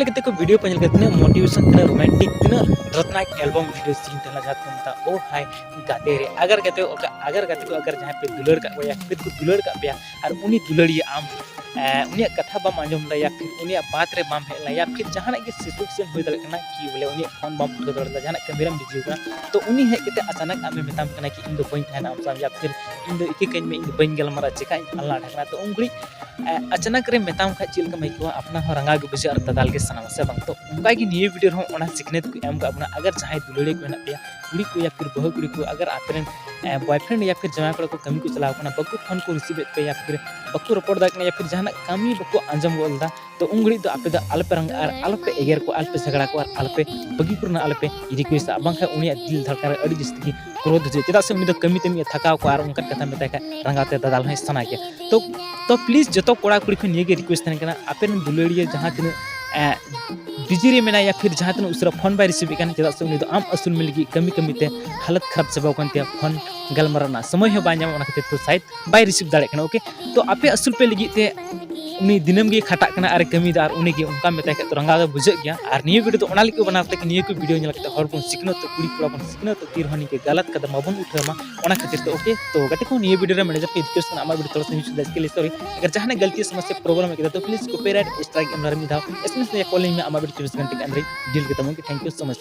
कते को वीडियो पे तना मोटिवेशन तना रोमांटिक तना रत्नाक एल्बम वीडियो सीन तना जात को मता ओ हाय गाते रे अगर गाते को अगर जहां पे दुलड़ का या फिर को दुलड़ का पे और उनी दुलड़िए आम उनिया कथा बम आंजम ला या फिर उनिया बात रे बम हेला या फिर जहां के सिचुएशन होय दल कना कि बोले उनिया फोन बम उठा दल जहां कैमरा में बिजी होगा तो उनी है कते अचानक आमे मेताम कना कि इन दो बइन थाना आम या फिर इन दो इके कइन में इन बइन गल मारा चिका अल्लाह ढकना तो उंगली अचानक रे मेताम खा चिल का मैको अपना हो रंगा के बुझे और ददाल के सना से बंग तो उनका की निये वीडियो हो ओना सिखनेत को एम का अपना अगर चाहे दुलड़े को ना पे कुड़ी को या फिर बहु कुड़ी को अगर आपन बॉयफ्रेंड या फिर जमाई को कमी को चलाव कना बकु फोन को रिसीव पे या फिर बकु रिपोर्ट दा या फिर जहां कमी बकु अंजम बोलदा तो उंगड़ी तो आपे दा अलपे रंग और अलपे एगर को अलपे झगड़ा को और अलपे बगी पुरना अलपे रिक्वेस्ट बंग उनी दिल धड़का अड़ी जस्ती की क्रोध जे चदा से उनी तो कमी तमी थकाव को और उनका कथा मेता का रंगाते ददाल है सना के तो प्लीज जो कोड़ा कुड़ी को निये रिक्वेस्ट तने कना आपे दुलड़िए जहां तिन बिजी रे मेना या फिर जहां तिन उसरा फोन बाय रिसीव कन चदा से उनी तो आम असूल में लगी कमी कमी ते हालत खराब चबा कन ते फोन गलमरना समय हो बाय ओना खातिर तो शायद बाय रिसीव दाड़े कना ओके तो आपे असूल पे लगी ते उनी दिनम गे खटा कना और कमी दार उनी गे उनका मेता के तो रंगा बुझे गया और निये वीडियो तो ओना लिके बनाते कि निये को वीडियो नेल के हर बन सिखनो तो कुड़ी कुड़ा बन सिखनो तो तीर हनी के गलत कदम मबन उठमा ओना खातिर तो ओके तो गते को निये वीडियो रे मैनेजर के रिक्वेस्ट कना आमा वीडियो थोड़ा सा यूज दस के लिए सॉरी अगर जहां गलती समस्या प्रॉब्लम है तो प्लीज कॉपीराइट स्ट्राइक एमर में दाओ इसमें से कॉलिंग में आमा वीडियो 24 घंटे के अंदर डील करता हूं कि थैंक यू सो मच।